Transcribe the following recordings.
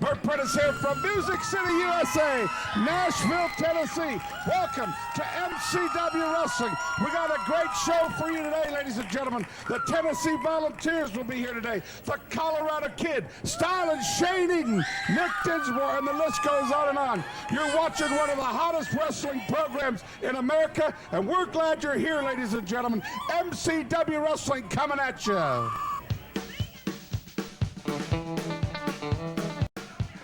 Bert Prentice here from Music City, USA, Nashville, Tennessee. Welcome to MCW Wrestling. We got a great show for you today, ladies and gentlemen. The Tennessee Volunteers will be here today. The Colorado Kid, Styling Shane Eaton, Nick Dinsmore, and the list goes on and on. You're watching one of the hottest wrestling programs in America, and we're glad you're here, ladies and gentlemen. MCW Wrestling coming at you.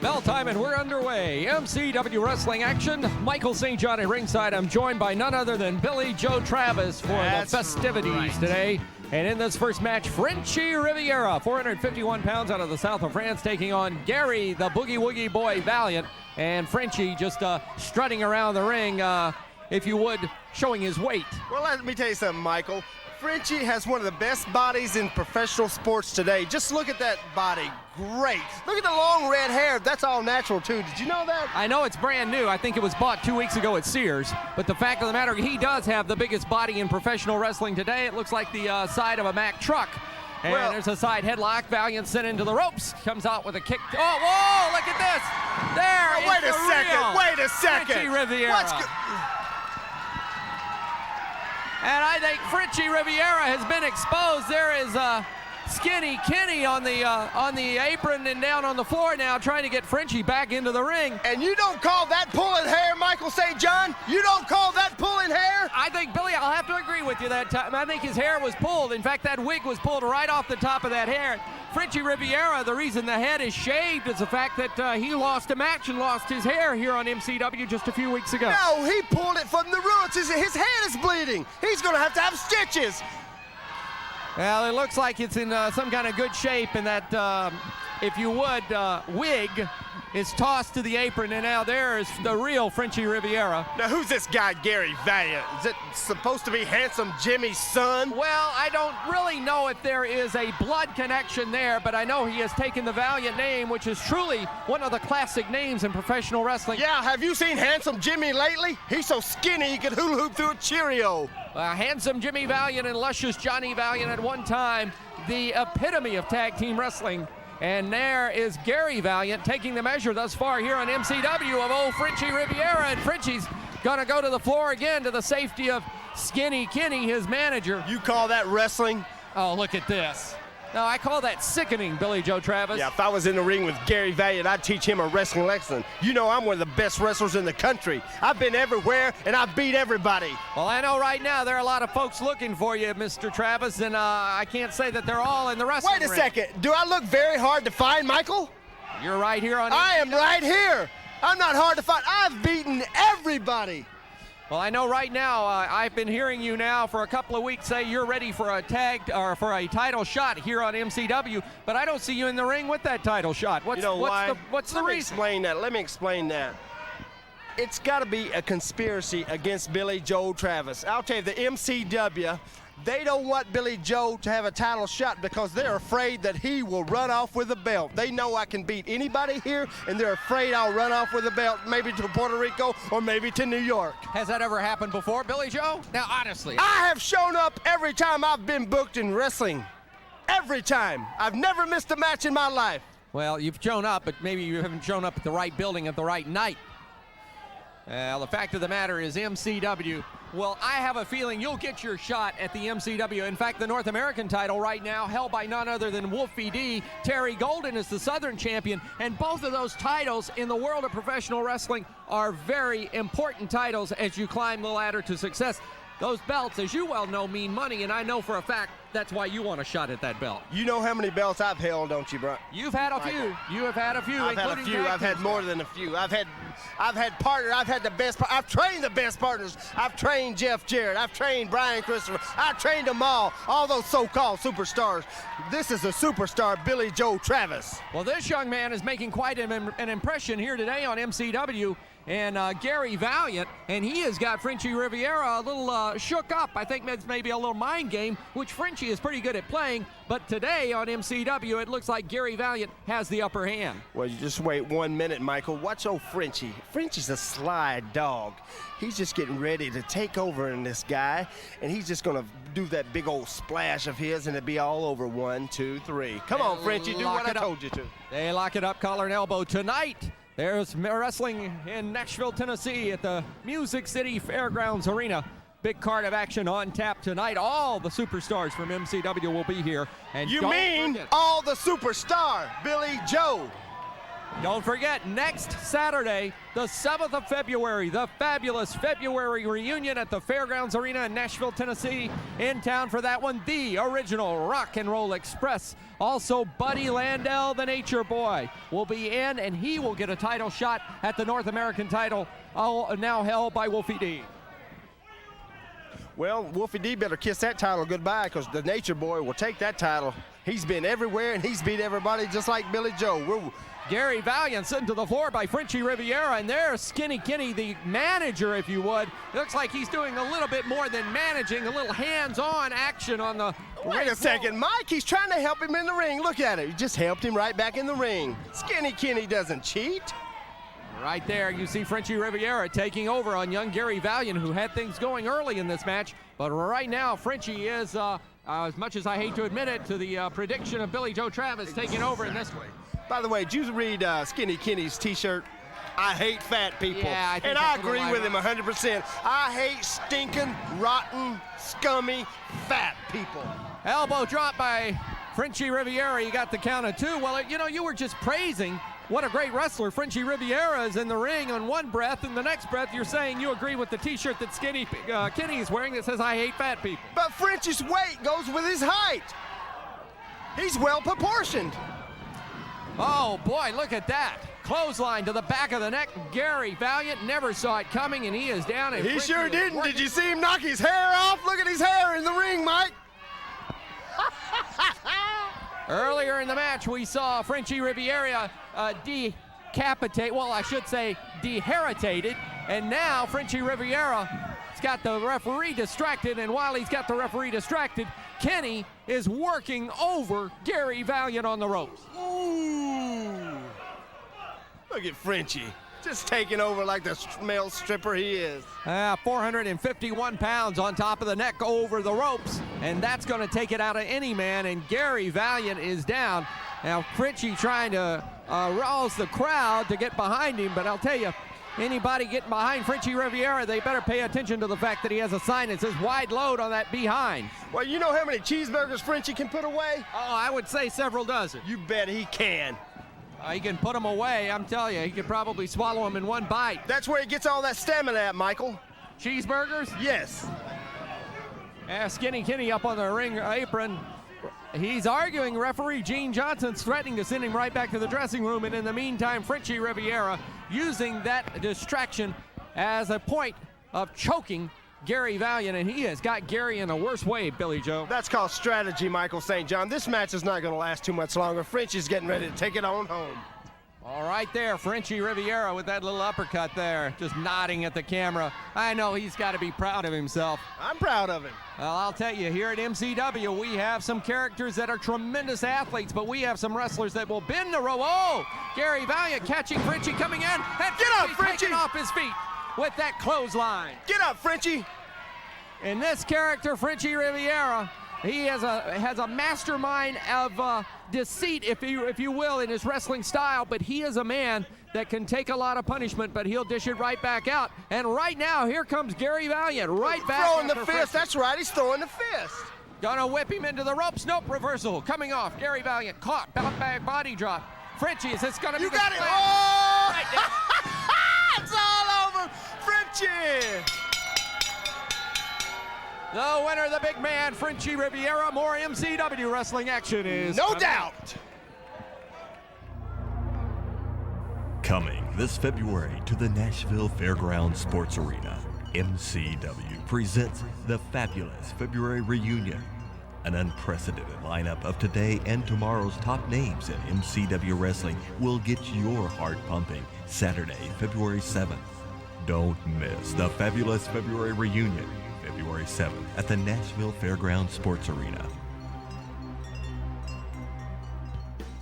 Bell time and we're underway. MCW Wrestling action. Michael St. John at ringside. I'm joined by none other than Billy Joe Travis for the festivities today. And in this first match, Frenchy Riviera, 451 pounds out of the south of France, taking on Gary, the Boogie Woogie Boy Valiant. And Frenchy just strutting around the ring, if you would, showing his weight. Well, let me tell you something, Michael. Frenchy has one of the best bodies in professional sports today. Just look at that body. Great. Look at the long red hair. That's all natural, too. Did you know that? I know it's brand new. I think it was bought 2 weeks ago at Sears. But the fact of the matter, he does have the biggest body in professional wrestling today. It looks like the side of a Mack truck. And there's a side headlock. Valiant sent into the ropes. Comes out with a kick. Oh, whoa, look at this. There is wait a second. Frenchy Riviera. And I think Frenchy Riviera has been exposed. There is Skinny Kenny on the apron and down on the floor now, trying to get Frenchy back into the ring. And you don't call that pulling hair, Michael St. John? You don't call that pulling hair? I think, Billy, I'll have to agree with you that time. I think his hair was pulled. In fact, that wig was pulled right off the top of that hair. Frenchy Riviera, the reason the head is shaved is the fact that he lost a match and lost his hair here on MCW just a few weeks ago. No, he pulled it from the roots. His head is bleeding. He's going to have stitches. Well, it looks like it's in some kind of good shape, and that, if you would, wig is tossed to the apron, and now there's the real Frenchy Riviera. Now, who's this guy, Gary Valiant? Is it supposed to be Handsome Jimmy's son? Well, I don't really know if there is a blood connection there, but I know he has taken the Valiant name, which is truly one of the classic names in professional wrestling. Yeah, have you seen Handsome Jimmy lately? He's so skinny he could hula hoop through a Cheerio. Handsome Jimmy Valiant and Luscious Johnny Valiant at one time, the epitome of tag team wrestling. And there is Gary Valiant taking the measure thus far here on MCW of old Frenchy Riviera. And Frenchy's gonna go to the floor again to the safety of Skinny Kenny, his manager. You call that wrestling? Oh, look at this. No, I call that sickening, Billy Joe Travis. Yeah, if I was in the ring with Gary Valiant, I'd teach him a wrestling lesson. You know I'm one of the best wrestlers in the country. I've been everywhere, and I've beat everybody. Well, I know right now there are a lot of folks looking for you, Mr. Travis, and I can't say that they're all in the wrestling ring. Wait a second. Do I look very hard to find, Michael? You're right here on I am right here. I'm not hard to find. I've beaten everybody. Well, I know right now, I've been hearing you now for a couple of weeks say you're ready for a for a title shot here on MCW, but I don't see you in the ring with that title shot. What's the reason? Let me explain that. It's got to be a conspiracy against Billy Joe Travis. I'll tell you, the MCW, they don't want Billy Joe to have a title shot because they're afraid that he will run off with the belt. They know I can beat anybody here, and they're afraid I'll run off with the belt, maybe to Puerto Rico or maybe to New York. Has that ever happened before, Billy Joe? Now, honestly. I have shown up every time I've been booked in wrestling. Every time. I've never missed a match in my life. Well, you've shown up, but maybe you haven't shown up at the right building at the right night. Well, the fact of the matter is MCW, well, I have a feeling you'll get your shot at the MCW. In fact, the North American title right now held by none other than Wolfie D. Terry Golden is the Southern champion, and both of those titles in the world of professional wrestling are very important titles as you climb the ladder to success. Those belts, as you well know, mean money, and I know for a fact that's why you want a shot at that belt. You know how many belts I've held, don't you, bro? You've had a few. You have had a few. I've had a few. I've had more than a few. I've had partners. I've had the best. I've trained the best partners. I've trained Jeff Jarrett. I've trained Brian Christopher. I've trained them all those so-called superstars. This is a superstar, Billy Joe Travis. Well, this young man is making quite an impression here today on MCW. and Gary Valiant, and he has got Frenchy Riviera a little shook up. I think that's maybe a little mind game, which Frenchy is pretty good at playing, but today on MCW, it looks like Gary Valiant has the upper hand. Well, you just wait 1 minute, Michael. Watch old Frenchy. Frenchy's a sly dog. He's just getting ready to take over in this guy, and he's just going to do that big old splash of his, and it'll be all over. 1, 2, 3. Come on, Frenchy, do what I told you to. They lock it up, collar and elbow. Tonight, there's wrestling in Nashville, Tennessee at the Music City Fairgrounds Arena. Big card of action on tap tonight. All the superstars from MCW will be here. And you mean all the superstar, Billy Joe? Don't forget, next Saturday, the 7th of February, the fabulous February reunion at the Fairgrounds Arena in Nashville, Tennessee. In town for that one, the original Rock and Roll Express. Also, Buddy Landell, the Nature Boy, will be in, and he will get a title shot at the North American title, now held by Wolfie D. Well, Wolfie D better kiss that title goodbye, because the Nature Boy will take that title. He's been everywhere, and he's beat everybody just like Billy Joe. Gary Valiant sent to the floor by Frenchy Riviera, and there's Skinny Kenny, the manager, if you would. It looks like he's doing a little bit more than managing, a little hands-on action on the Wait a second, Mike, he's trying to help him in the ring. Look at it, he just helped him right back in the ring. Skinny Kenny doesn't cheat. Right there, you see Frenchy Riviera taking over on young Gary Valiant, who had things going early in this match. But right now, Frenchy is, as much as I hate to admit it, to the prediction of Billy Joe Travis taking over in this way. By the way, did you read Skinny Kenny's t-shirt? I hate fat people. Yeah, and I agree with him 100%. I hate stinking, rotten, scummy, fat people. Elbow drop by Frenchy Riviera. You got the count of 2. Well, you know, you were just praising what a great wrestler Frenchy Riviera is in the ring on one breath, and the next breath you're saying you agree with the t-shirt that Skinny Kenny is wearing that says, I hate fat people. But Frenchy's weight goes with his height. He's well proportioned. Oh, boy, look at that. Clothesline to the back of the neck. Gary Valiant never saw it coming, and he is down. And he sure didn't. Did you see him knock his hair off? Look at his hair in the ring, Mike. Earlier in the match, we saw Frenchy Riviera decapitate, well, I should say deheritated, and now Frenchy Riviera has got the referee distracted, and while he's got the referee distracted, Kenny is working over Gary Valiant on the ropes. Ooh. Look at Frenchy, just taking over like the male stripper he is. 451 pounds on top of the neck over the ropes, and that's going to take it out of any man, and Gary Valiant is down. Now, Frenchy trying to rouse the crowd to get behind him, but I'll tell you, anybody getting behind Frenchy Riviera, they better pay attention to the fact that he has a sign that says wide load on that behind. Well, you know how many cheeseburgers Frenchy can put away? Oh, I would say several dozen. You bet he can. He can put them away, I'm telling you. He could probably swallow them in one bite. That's where he gets all that stamina at, Michael. Cheeseburgers? Yes. Skinny Kenny up on the ring apron. He's arguing referee Gene Johnson's threatening to send him right back to the dressing room, and in the meantime, Frenchy Riviera using that distraction as a point of choking Gary Valiant, and he has got Gary in a worse way, Billy Joe. That's called strategy, Michael St. John. This match is not going to last too much longer. Frenchy's getting ready to take it on home. All right there, Frenchy Riviera with that little uppercut there, just nodding at the camera. I know he's got to be proud of himself. I'm proud of him. Well, I'll tell you, here at MCW, we have some characters that are tremendous athletes, but we have some wrestlers that will bend the rope. Oh, Gary Valiant catching Frenchy coming in. And get up, Frenchy! Taking off his feet with that clothesline. Get up, Frenchy! In this character, Frenchy Riviera, he has a mastermind of deceit, if you will, in his wrestling style, but he is a man that can take a lot of punishment, but he'll dish it right back out. And right now, here comes Gary Valiant, right back. Throwing the fist, that's right, he's throwing the fist. Gonna whip him into the ropes, nope, reversal, coming off. Gary Valiant caught, bounce back body drop. Frenchy, is this gonna be you the got it, oh! Right it's all over, Frenchy! The winner, the big man, Frenchy Riviera. More MCW wrestling action is no doubt. Coming this February to the Nashville Fairgrounds Sports Arena, MCW presents the fabulous February reunion. An unprecedented lineup of today and tomorrow's top names in MCW Wrestling will get your heart pumping Saturday, February 7th. Don't miss the fabulous February reunion, February 7th at the Nashville Fairgrounds Sports Arena.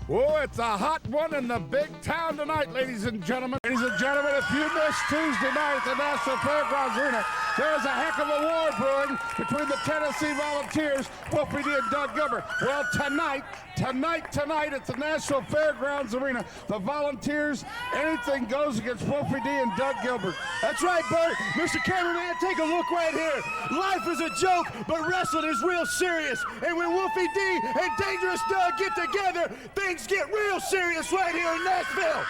Oh, it's a hot one in the big town tonight, ladies and gentlemen. Ladies and gentlemen, if you missed Tuesday night at the National Fairgrounds Arena, there's a heck of a war brewing between the Tennessee Volunteers, Wolfie D and Doug Gilbert. Well, tonight at the National Fairgrounds Arena, the Volunteers, anything goes against Wolfie D and Doug Gilbert. That's right, Bert. Mr. Cameraman, take a look right here. Life is a joke, but wrestling is real serious. And when Wolfie D and Dangerous Doug get together, things get real serious right here in Nashville.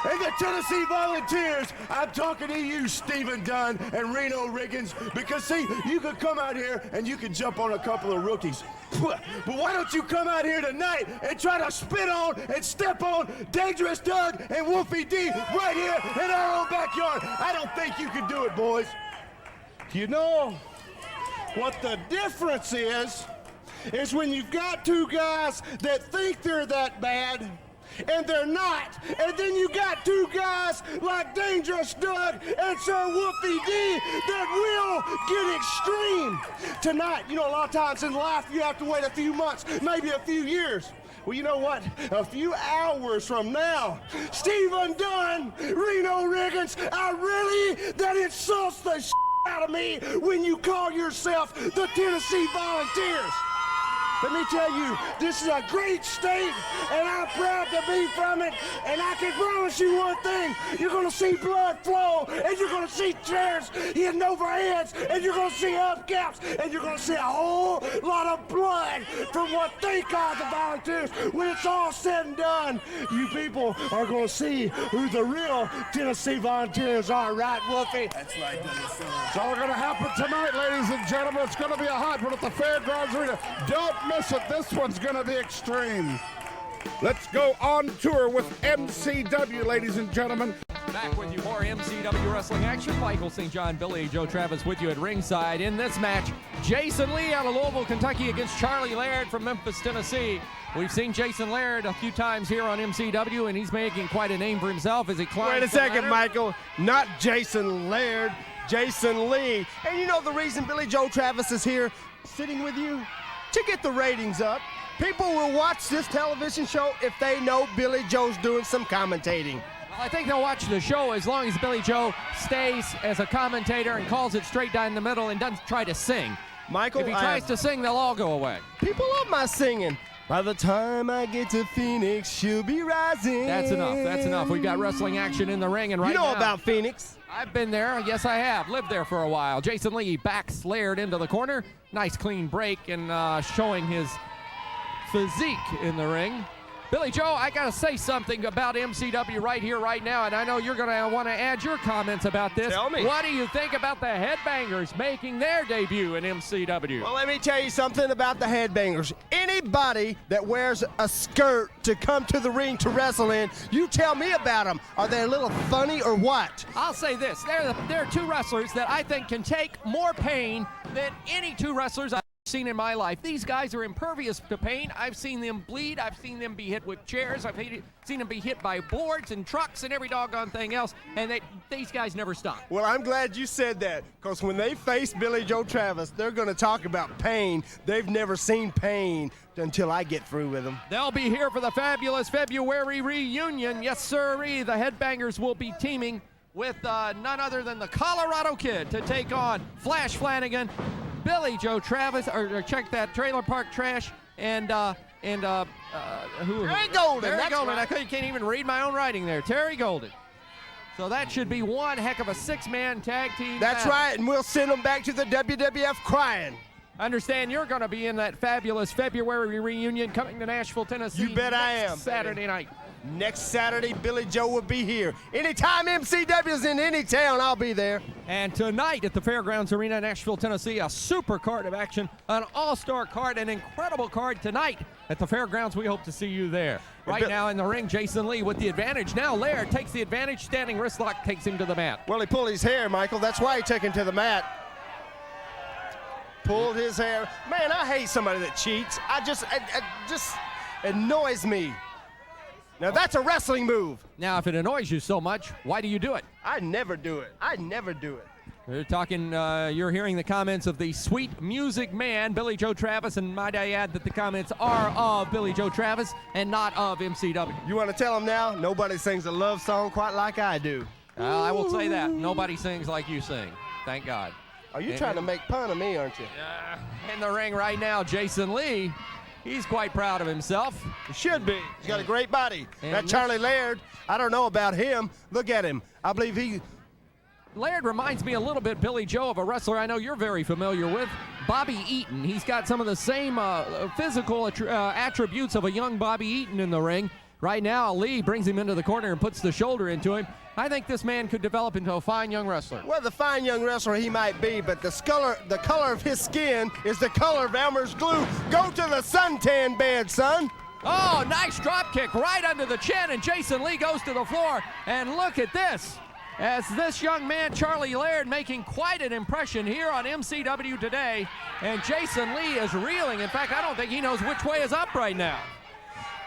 And the Tennessee Volunteers, I'm talking to you, Stephen Dunn and Reno Riggins, because see, you could come out here and you could jump on a couple of rookies. But why don't you come out here tonight and try to spit on and step on Dangerous Doug and Wolfie D right here in our own backyard? I don't think you can do it, boys. You know what the difference is when you've got two guys that think they're that bad and they're not, and then you got two guys like Dangerous Doug and Sir Wolfie D that will get extreme. Tonight, you know, a lot of times in life you have to wait a few months, maybe a few years. Well, you know what? A few hours from now, Stephen Dunn, Reno Riggins, that insults the out of me when you call yourself the Tennessee Volunteers. Let me tell you, this is a great state, and I'm proud to be from it. And I can promise you one thing: you're going to see blood flow, and you're going to see chairs hitting over heads, and you're going to see hubcaps, and you're going to see a whole lot of blood from what they call the Volunteers. When it's all said and done, you people are going to see who the real Tennessee Volunteers are, right, Wolfie? That's right, It's all going to happen tonight, ladies and gentlemen. It's going to be a hot one at the Fairgrounds Arena. Don't miss it. This one's going to be extreme. Let's go on tour with MCW, ladies and gentlemen. Back with you, more MCW wrestling action. Michael St. John, Billy Joe Travis with you at ringside. In this match, Jason Lee out of Louisville, Kentucky against Charlie Laird from Memphis, Tennessee. We've seen Jason Laird a few times here on MCW, and he's making quite a name for himself as he climbs. Wait a second, Michael. Not Jason Laird, Jason Lee. And you know the reason Billy Joe Travis is here sitting with you? To get the ratings up. People will watch this television show if they know Billy Joe's doing some commentating. Well, I think they'll watch the show as long as Billy Joe stays as a commentator and calls it straight down the middle and doesn't try to sing. Michael, if he tries to sing, they'll all go away. People love my singing. By the time I get to Phoenix, she'll be rising. That's enough. That's enough. We've got wrestling action in the ring, and right now, you know about Phoenix. I've been there. Yes, I have. Lived there for a while. Jason Lee backs Laird into the corner. Nice clean break and showing his physique in the ring. Billy Joe, I got to say something about MCW right here, right now, and I know you're going to want to add your comments about this. Tell me. What do you think about the Headbangers making their debut in MCW? Well, let me tell you something about the Headbangers. Anybody that wears a skirt to come to the ring to wrestle in, you tell me about them. Are they a little funny or what? I'll say this. They're two wrestlers that I think can take more pain than any two wrestlers I've seen in my life. These guys are impervious to pain. I've seen them bleed. I've seen them be hit with chairs. I've seen them be hit by boards and trucks and every doggone thing else, and these guys never stop. Well, I'm glad you said that, because when they face Billy Joe Travis, they're going to talk about pain. They've never seen pain until I get through with them. They'll be here for the fabulous February reunion. Yes, sirree. The Headbangers will be teaming with none other than the Colorado Kid to take on Flash Flanagan, Billy Joe Travis, or check that, Trailer Park Trash, and who? Terry Golden. Terry That's Golden. right. I can't even read my own writing there. Terry Golden. So that should be one heck of a six-man tag team. That's battle. right, and we'll send them back to the WWF crying. Understand you're going to be in that fabulous February reunion coming to Nashville, Tennessee. You bet I am. Saturday night. Next Saturday, Billy Joe will be here. Anytime MCW's in any town, I'll be there. And tonight at the Fairgrounds Arena, Nashville, Tennessee, a super card of action, an all-star card, an incredible card tonight at the Fairgrounds. We hope to see you there. Right now in the ring, Jason Lee with the advantage. Now Laird takes the advantage. Standing wrist lock takes him to the mat. Well, he pulled his hair, Michael. That's why he took him to the mat. pulled his hair. Man, I hate somebody that cheats. It just annoys me. Now that's a wrestling move. Now, if it annoys you so much, why do you do it? I never do it. I never do it. We're talking, you're hearing the comments of the sweet music man, Billy Joe Travis, and might I add that the comments are of Billy Joe Travis and not of MCW. You want to tell him now? Nobody sings a love song quite like I do. I will say that. Nobody sings like you sing. Thank God. Are you trying to make fun of me, aren't you? In the ring right now, Jason Lee. He's quite proud of himself. He should be. He's got a great body. And That Charlie Laird, I don't know about him. Look at him. I believe Laird reminds me a little bit, Billy Joe, of a wrestler I know you're very familiar with, Bobby Eaton. He's got some of the same physical attributes of a young Bobby Eaton in the ring. Right now, Lee brings him into the corner and puts the shoulder into him. I think this man could develop into a fine young wrestler. Well, the fine young wrestler he might be, but the color of his skin is the color of Elmer's glue. Go to the suntan bed, son. Oh, nice drop kick right under the chin, and Jason Lee goes to the floor. And look at this, as this young man, Charlie Laird, making quite an impression here on MCW today. And Jason Lee is reeling. In fact, I don't think he knows which way is up right now.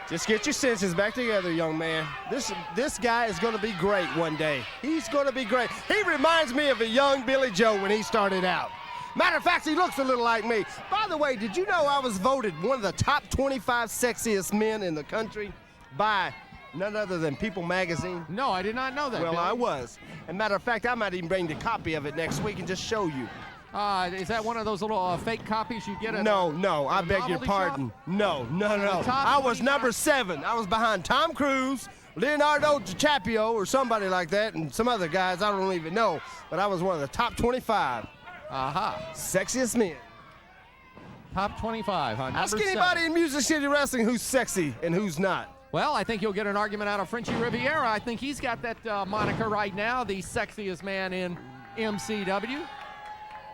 Just get your senses back together, young man. This guy is going to be great one day. He's going to be great. He reminds me of a young Billy Joe when he started out. Matter of fact, he looks a little like me. By the way, did you know I was voted one of the top 25 sexiest men in the country by none other than People magazine? No, I did not know that. Well, Billy. I was. And matter of fact, I might even bring the copy of it next week and just show you. Is that one of those little fake copies you get at No, I beg your novelty pardon. shop? No. top I was 25? number 7. I was behind Tom Cruise, Leonardo DiCaprio, or somebody like that, and some other guys I don't even know. But I was one of the top 25 sexiest men. Top 25, huh? Ask Number anybody 7. in Music City Wrestling who's sexy and who's not. Well, I think you'll get an argument out of Frenchy Riviera. I think he's got that moniker right now, the sexiest man in MCW.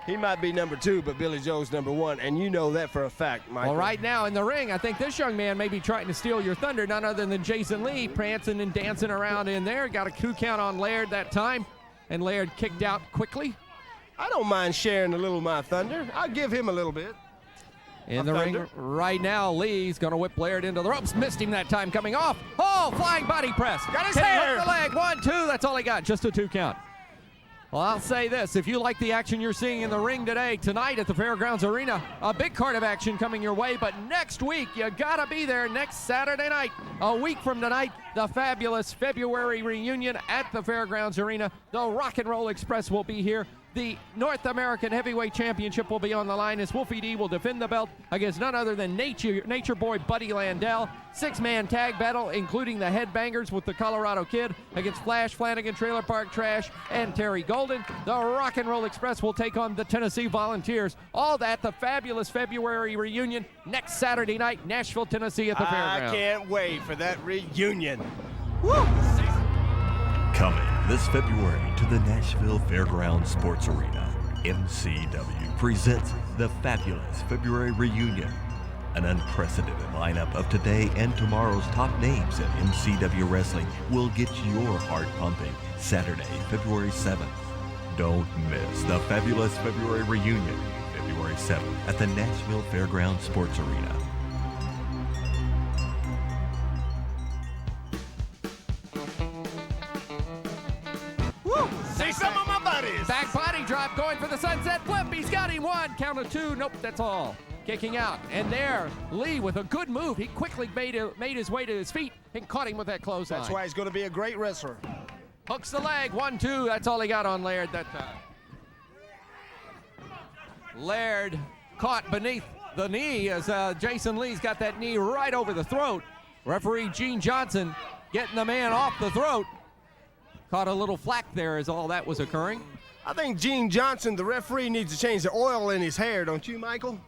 He might be number 2, but Billy Joe's number 1, and you know that for a fact, Michael. Well, right now in the ring, I think this young man may be trying to steal your thunder, none other than Jason Lee, prancing and dancing around in there. Got a 2 count on Laird that time, and Laird kicked out quickly. I don't mind sharing a little of my thunder. I'll give him a little bit. In the ring right now, Lee's going to whip Laird into the ropes. Missed him that time coming off. Oh, flying body press. Got his Can he hair. hook the leg? 1, 2. That's all he got. Just a 2 count. Well, I'll say this. If you like the action you're seeing in the ring today, tonight at the Fairgrounds Arena, a big card of action coming your way. But next week, you got to be there next Saturday night. A week from tonight, the fabulous February reunion at the Fairgrounds Arena. The Rock and Roll Express will be here. The North American Heavyweight Championship will be on the line as Wolfie D will defend the belt against none other than Nature Boy Buddy Landell. 6-man tag battle, including the Headbangers with the Colorado Kid against Flash Flanagan, Trailer Park Trash, and Terry Golden. The Rock and Roll Express will take on the Tennessee Volunteers. All that, the fabulous February reunion next Saturday night, Nashville, Tennessee at the Fairgrounds. I can't wait for that reunion. Woo! Coming this February to the Nashville Fairgrounds Sports Arena, MCW presents the fabulous February reunion. An unprecedented lineup of today and tomorrow's top names in MCW Wrestling will get your heart pumping Saturday, February 7th. Don't miss the fabulous February reunion, February 7th at the Nashville Fairgrounds Sports Arena. See some of my buddies. Back body drop going for the sunset flip. He's got him 1. Count of 2. Nope, that's all. Kicking out. And there, Lee with a good move. He quickly made his way to his feet and caught him with that clothesline. That's why he's going to be a great wrestler. Hooks the leg. 1, 2. That's all he got on Laird that time. Laird caught beneath the knee as Jason Lee's got that knee right over the throat. Referee Gene Johnson getting the man off the throat. Caught a little flack there as all that was occurring. I think Gene Johnson, the referee, needs to change the oil in his hair, don't you, Michael?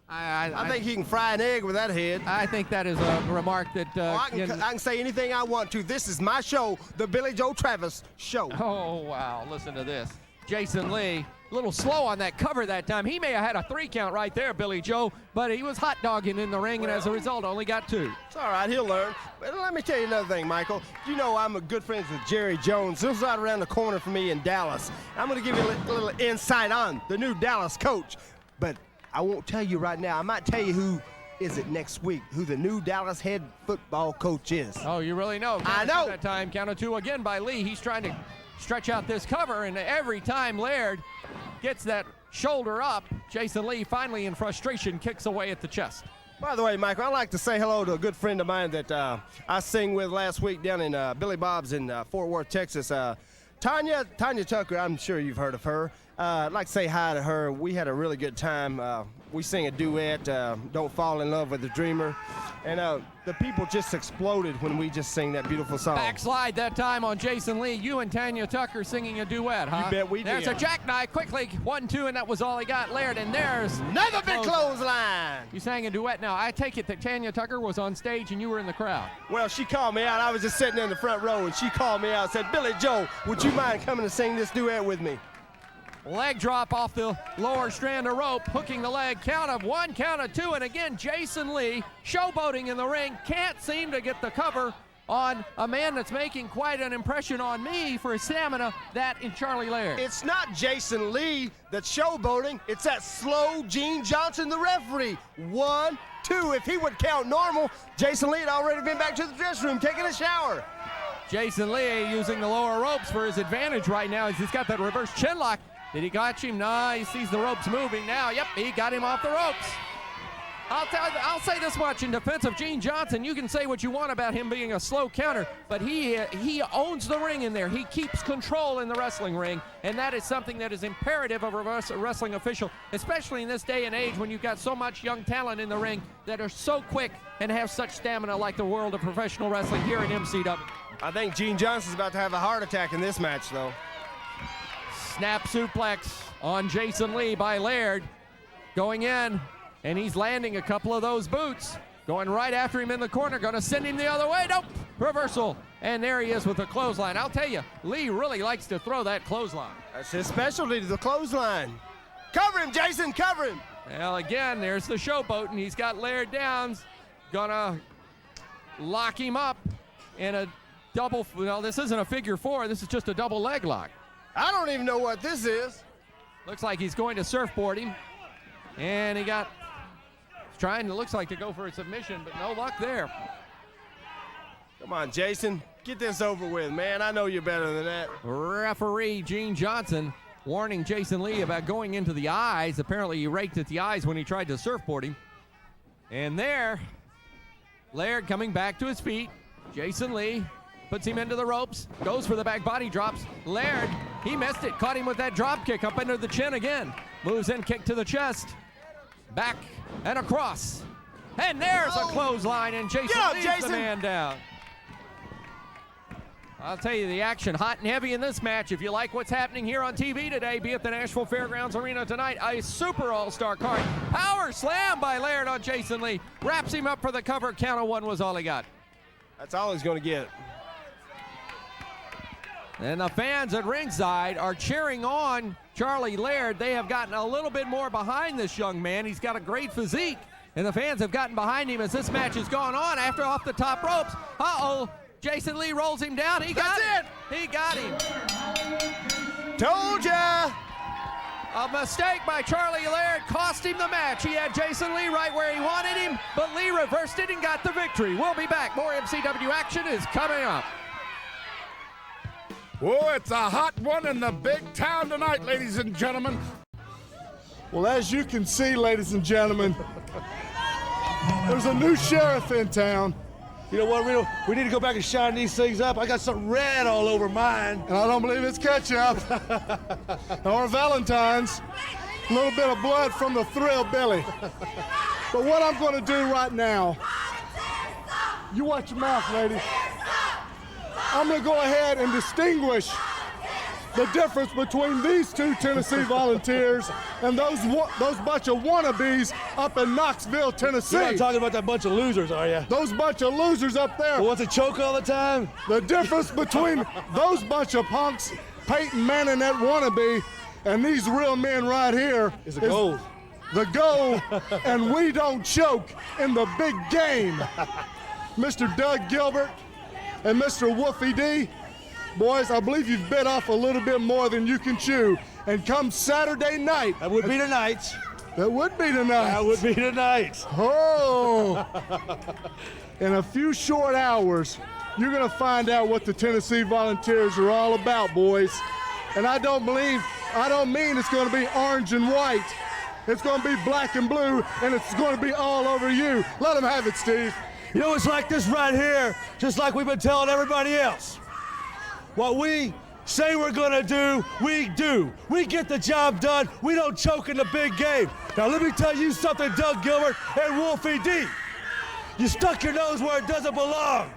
I think he can fry an egg with that head. I think that is a remark that... I can say anything I want to. This is my show, the Billy Joe Travis Show. Oh, wow. Listen to this. Jason Lee, a little slow on that cover that time. He may have had a 3 count right there, Billy Joe, but he was hot dogging in the ring, and as a result, only got 2. It's all right, he'll learn. But let me tell you another thing, Michael. You know I'm a good friend with Jerry Jones. He's right around the corner from me in Dallas. I'm going to give you a little insight on the new Dallas coach. but I won't tell you right now. I might tell you who is it next week, who the new Dallas head football coach is. Oh, you really know. I know. That time, count of 2 again by Lee. He's trying to stretch out this cover, and every time Laird gets that shoulder up, Jason Lee finally in frustration kicks away at the chest. By the way, Michael, I'd like to say hello to a good friend of mine that I sang with last week down in Billy Bob's in Fort Worth, Texas. Tanya Tucker, I'm sure you've heard of her. I'd like to say hi to her. We had a really good time. We sang a duet, Don't Fall in Love with the Dreamer. And the people just exploded when we just sang that beautiful song. Backslide that time on Jason Lee. You and Tanya Tucker singing a duet, huh? You bet we did. There's a jackknife, quickly, 1-2, and that was all he got. Laird, and there's another big clothesline. You sang a duet. Now, I take it that Tanya Tucker was on stage and you were in the crowd. Well, she called me out. I was just sitting in the front row, and she called me out and said, Billy Joe, would you mind coming to sing this duet with me? Leg drop off the lower strand of rope, hooking the leg, count of 1, count of 2, and again, Jason Lee, showboating in the ring, can't seem to get the cover on a man that's making quite an impression on me for his stamina, that in Charlie Laird. It's not Jason Lee that's showboating, it's that slow Gene Johnson, the referee. 1, 2, if he would count normal, Jason Lee had already been back to the dressing room taking a shower. Jason Lee using the lower ropes for his advantage right now as he's got that reverse chin lock. Did he got him? No, he sees the ropes moving now. Yep, he got him off the ropes. I'll say this much in defense of Gene Johnson. You can say what you want about him being a slow counter, but he owns the ring in there. He keeps control in the wrestling ring, and that is something that is imperative of a wrestling official, especially in this day and age when you've got so much young talent in the ring that are so quick and have such stamina like the world of professional wrestling here in MCW. I think Gene Johnson's about to have a heart attack in this match, though. Snap suplex on Jason Lee by Laird. Going in, and he's landing a couple of those boots. Going right after him in the corner, gonna send him the other way. Nope, reversal. And there he is with the clothesline. I'll tell you, Lee really likes to throw that clothesline. That's his specialty, the clothesline. Cover him, Jason, cover him. Well, again, there's the showboat, and he's got Laird down. Gonna lock him up in a double, well, this isn't a figure 4, this is just a double leg lock. I don't even know what this is. Looks like he's going to surfboard him. And he's trying to, looks like to go for a submission, but no luck there. Come on, Jason, get this over with, man. I know you're better than that. Referee Gene Johnson warning Jason Lee about going into the eyes. Apparently he raked at the eyes when he tried to surfboard him. And there, Laird coming back to his feet. Jason Lee puts him into the ropes, goes for the back body drops. Laird, he missed it, caught him with that drop kick up under the chin again. Moves in, kick to the chest. Back and across. And there's a closline, and Jason leaves the man down. I'll tell you, the action hot and heavy in this match. If you like what's happening here on TV today, be at the Nashville Fairgrounds Arena tonight, a super all-star card. Power slam by Laird on Jason Lee. Wraps him up for the cover. Count of 1 was all he got. That's all he's going to get. And the fans at ringside are cheering on Charlie Laird. They have gotten a little bit more behind this young man. He's got a great physique, and the fans have gotten behind him as this match has gone on. After off the top ropes, Jason Lee rolls him down. He got it. He got him. Told ya. A mistake by Charlie Laird cost him the match. He had Jason Lee right where he wanted him, but Lee reversed it and got the victory. We'll be back. More MCW action is coming up. Oh, it's a hot one in the big town tonight, ladies and gentlemen. Well, as you can see, ladies and gentlemen, there's a new sheriff in town. You know what, Reno? We need to go back and shine these things up. I got something red all over mine. And I don't believe it's ketchup or Valentine's. A little bit of blood from the Thrill Billy. But what I'm going to do right now, you watch your mouth, lady. I'm going to go ahead and distinguish the difference between these two Tennessee Volunteers and those bunch of wannabes up in Knoxville, Tennessee. You're not talking about that bunch of losers, are you? Those bunch of losers up there. Who wants to choke all the time? The difference between those bunch of punks, Peyton Manning, that wannabe, and these real men right here is the goal. The goal, and we don't choke in the big game. Mr. Doug Gilbert and Mr. Wolfie D, boys, I believe you've bit off a little bit more than you can chew. And come Saturday night, that would be tonight, That would be tonight. That would be tonight. Oh! In a few short hours, you're going to find out what the Tennessee Volunteers are all about, boys. And I don't mean it's going to be orange and white. It's going to be black and blue, and it's going to be all over you. Let them have it, Steve. You know, it's like this right here, just like we've been telling everybody else. What we say we're gonna do, we do. We get the job done. We don't choke in the big game. Now let me tell you something, Doug Gilbert and Wolfie D. You stuck your nose where it doesn't belong.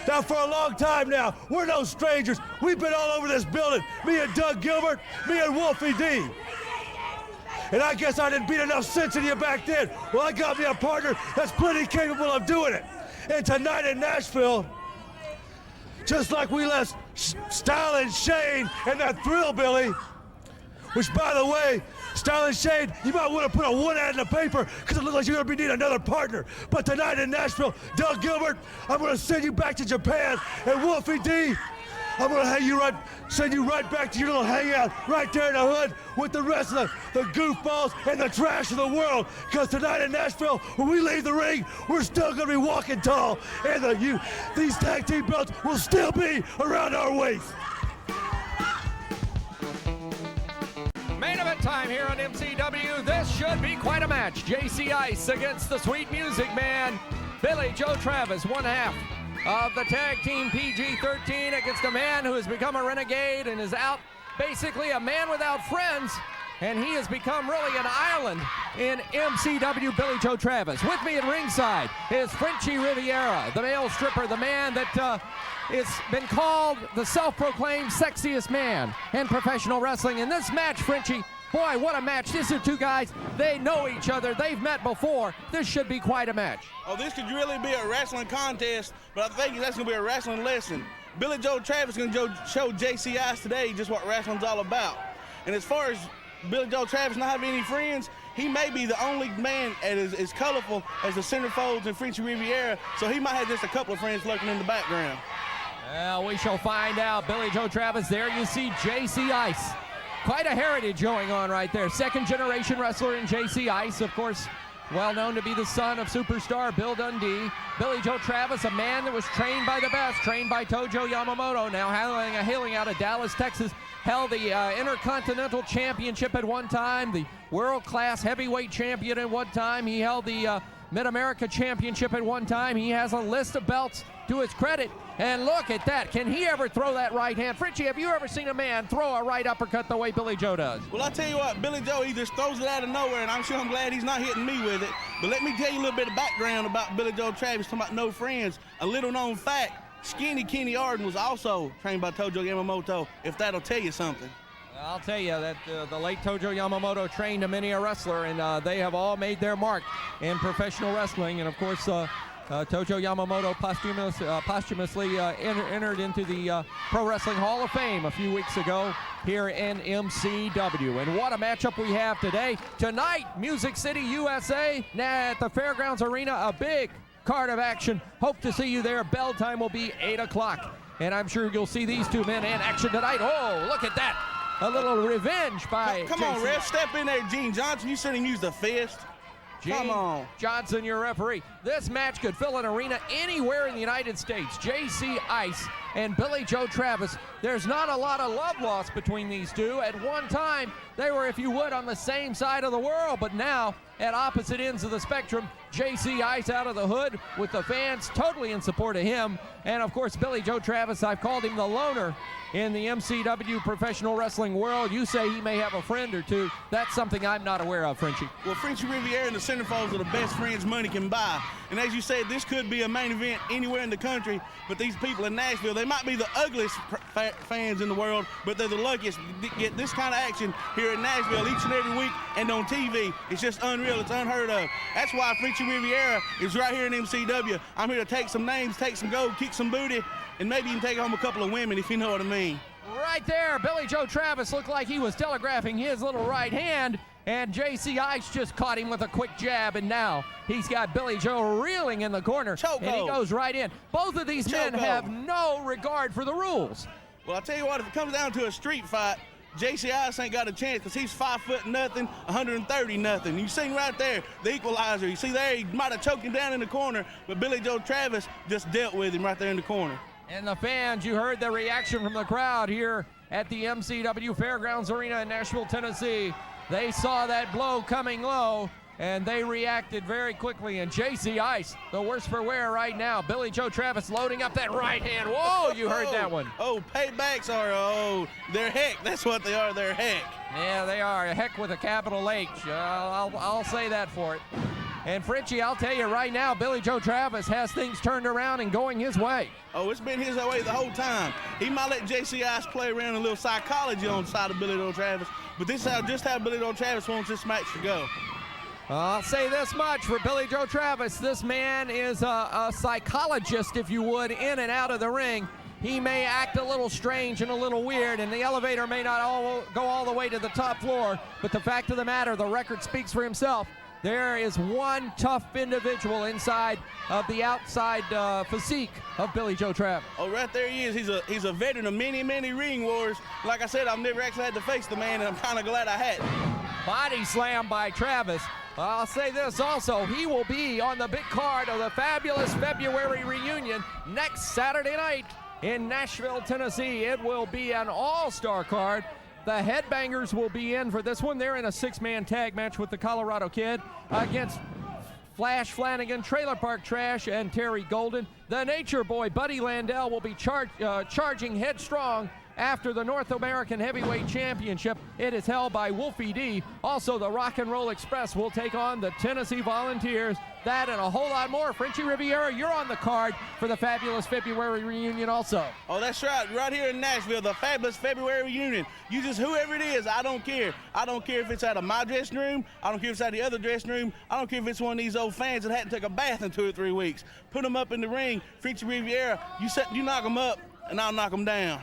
Now for a long time now, we're no strangers. We've been all over this building. Me and Doug Gilbert, me and Wolfie D. And I guess I didn't beat enough sense in you back then. Well, I got me a partner that's plenty capable of doing it. And tonight in Nashville, just like we left Style and Shane and that Thrill-Billy, which, by the way, Style and Shane, you might want to put a one ad in the paper because it looks like you're going to be needing another partner. But tonight in Nashville, Doug Gilbert, I'm going to send you back to Japan. And Wolfie D, I'm going to send you right back to your little hangout right there in the hood with the rest of the goofballs and the trash of the world. Because tonight in Nashville, when we leave the ring, we're still going to be walking tall. And these tag team belts will still be around our waist. Main event time here on MCW. This should be quite a match. JC Ice against the Sweet Music Man, Billy Joe Travis, one half of the tag team PG-13 against a man who has become a renegade and is out basically a man without friends, and he has become really an island in MCW. Billy Joe Travis. With me at ringside is Frenchy Riviera, the male stripper, the man that has been called the self-proclaimed sexiest man in professional wrestling. In this match, Frenchy, boy, what a match. These are two guys, they know each other, they've met before. This should be quite a match. Oh, this could really be a wrestling contest, but I think that's going to be a wrestling lesson. Billy Joe Travis is going to show JC Ice today just what wrestling's all about. And as far as Billy Joe Travis not having any friends, he may be the only man that is as colorful as the centerfolds and Frenchy Riviera, so he might have just a couple of friends lurking in the background. Well, we shall find out. Billy Joe Travis, there you see JC Ice. Quite a heritage going on right there. Second generation wrestler in JC Ice, of course, well known to be the son of superstar Bill Dundee. Billy Joe Travis, a man that was trained by the best, trained by Tojo Yamamoto, now hailing out of Dallas, Texas, held the Intercontinental Championship at one time, the world-class heavyweight champion at one time. He held the Mid-America Championship at one time. He has a list of belts to his credit. And look at that. Can he ever throw that right hand? Fritchie, have you ever seen a man throw a right uppercut the way Billy Joe does? Well, I tell you what, Billy Joe, he just throws it out of nowhere, and I'm glad he's not hitting me with it. But let me tell you a little bit of background about Billy Joe Travis, talking about no friends. A little known fact, Skinny Kenny Arden was also trained by Tojo Yamamoto, if that'll tell you something. I'll tell you that the late Tojo Yamamoto trained many a wrestler, and they have all made their mark in professional wrestling. And of course, Tojo Yamamoto posthumously entered into the Pro Wrestling Hall of Fame a few weeks ago here in MCW. And what a matchup we have today. Tonight, Music City, USA, at the Fairgrounds Arena, a big card of action. Hope to see you there. Bell time will be 8 o'clock. And I'm sure you'll see these two men in action tonight. Oh, look at that. A little revenge by Come on, ref, step in there, Gene Johnson. You said he used a fist. Come on. Johnson, your referee. This match could fill an arena anywhere in the United States. JC Ice and Billy Joe Travis. There's not a lot of love lost between these two. At one time, they were, if you would, on the same side of the world, but now at opposite ends of the spectrum. JC Ice out of the hood with the fans totally in support of him. And of course, Billy Joe Travis, I've called him the loner in the MCW professional wrestling world. You say he may have a friend or two. That's something I'm not aware of, Frenchy. Well, Frenchy Riviera and the centerfolds are the best friends money can buy. And as you said, this could be a main event anywhere in the country, but these people in Nashville, they might be the ugliest fans in the world, but they're the luckiest to get this kind of action here in Nashville each and every week and on TV. It's just unreal. It's unheard of. That's why Frenchy Riviera is right here in MCW. I'm here to take some names, take some gold, kick some booty, and maybe even take home a couple of women, if you know what I mean. Right there, Billy Joe Travis looked like he was telegraphing his little right hand, and JC Ice just caught him with a quick jab, and now he's got Billy Joe reeling in the corner, Choco. And he goes right in. Both of these men Choco. have no regard for the rules. Well, I'll tell you what, if it comes down to a street fight, JC Ice ain't got a chance because he's 5 foot nothing, 130 nothing. You seen right there, the equalizer. You see there, he might have choked him down in the corner, but Billy Joe Travis just dealt with him right there in the corner. And the fans, you heard the reaction from the crowd here at the MCW Fairgrounds Arena in Nashville, Tennessee. They saw that blow coming low, and they reacted very quickly. And JC Ice, the worse for wear right now. Billy Joe Travis loading up that right hand. Whoa, you heard that one. Oh, paybacks are, they're heck. That's what they are, they're heck. Yeah, they are. A heck with a capital H. I'll say that for it. And Frenchy, I'll tell you right now, Billy Joe Travis has things turned around and going his way. Oh, it's been his way the whole time. He might let JC Ice play around a little psychology on the side of Billy Joe Travis, but this is just how Billy Joe Travis wants this match to go. I'll say this much for Billy Joe Travis. This man is a psychologist, if you would, in and out of the ring. He may act a little strange and a little weird, and the elevator may not go all the way to the top floor, but the fact of the matter, the record speaks for himself. There is one tough individual inside of the outside physique of Billy Joe Travis. Oh, right there he is. He's a veteran of many, many ring wars. Like I said, I've never actually had to face the man, and I'm kind of glad I hadn't. Body slam by Travis. I'll say this also, he will be on the big card of the fabulous February reunion next Saturday night in Nashville, Tennessee. It will be an all-star card. The Headbangers will be in for this one. They're in a 6-man tag match with the Colorado Kid against Flash Flanagan, Trailer Park Trash, and Terry Golden. The Nature Boy, Buddy Landell, will be charging headstrong after the North American Heavyweight Championship. It is held by Wolfie D. Also, the Rock and Roll Express will take on the Tennessee Volunteers. That and a whole lot more. Frenchy Riviera, you're on the card for the fabulous February reunion also. Oh, that's right. Right here in Nashville, the fabulous February reunion. You just, whoever it is, I don't care. I don't care if it's out of my dressing room. I don't care if it's out of the other dressing room. I don't care if it's one of these old fans that hadn't took a bath in 2 or 3 weeks. Put them up in the ring. Frenchy Riviera, you knock them up, and I'll knock them down.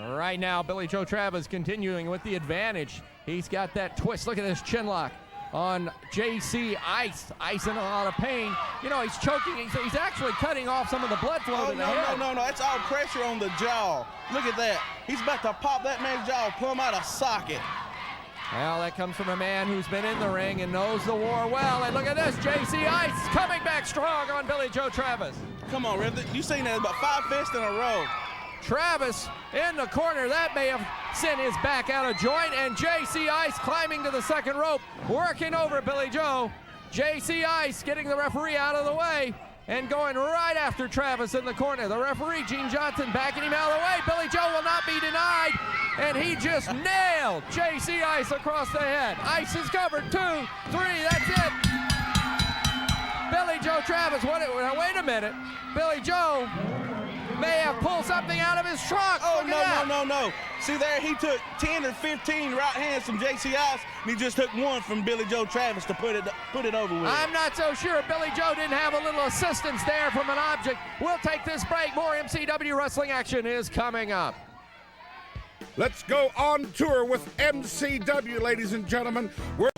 Right now, Billy Joe Travis continuing with the advantage. He's got that twist. Look at this chin lock on JC Ice. Ice in a lot of pain. You know, he's choking. He's actually cutting off some of the blood flow to the head. No. It's all pressure on the jaw. Look at that. He's about to pop that man's jaw plumb out of socket. Well, that comes from a man who's been in the ring and knows the war well. And look at this, JC Ice coming back strong on Billy Joe Travis. Come on, Riv. You seen that about 5 fists in a row. Travis in the corner. That may have sent his back out of joint. And JC Ice climbing to the second rope, working over Billy Joe. JC Ice getting the referee out of the way and going right after Travis in the corner. The referee, Gene Johnson, backing him out of the way. Billy Joe will not be denied. And he just nailed JC Ice across the head. Ice is covered. 2, 3, that's it. Billy Joe Travis, wait a minute. Billy Joe may have pulled something out of his trunk. Oh, no. See there, he took 10 or 15 right hands from JC Ice, and he just took one from Billy Joe Travis to put it over with. I'm not so sure. Billy Joe didn't have a little assistance there from an object. We'll take this break. More MCW wrestling action is coming up. Let's go on tour with MCW, ladies and gentlemen. We're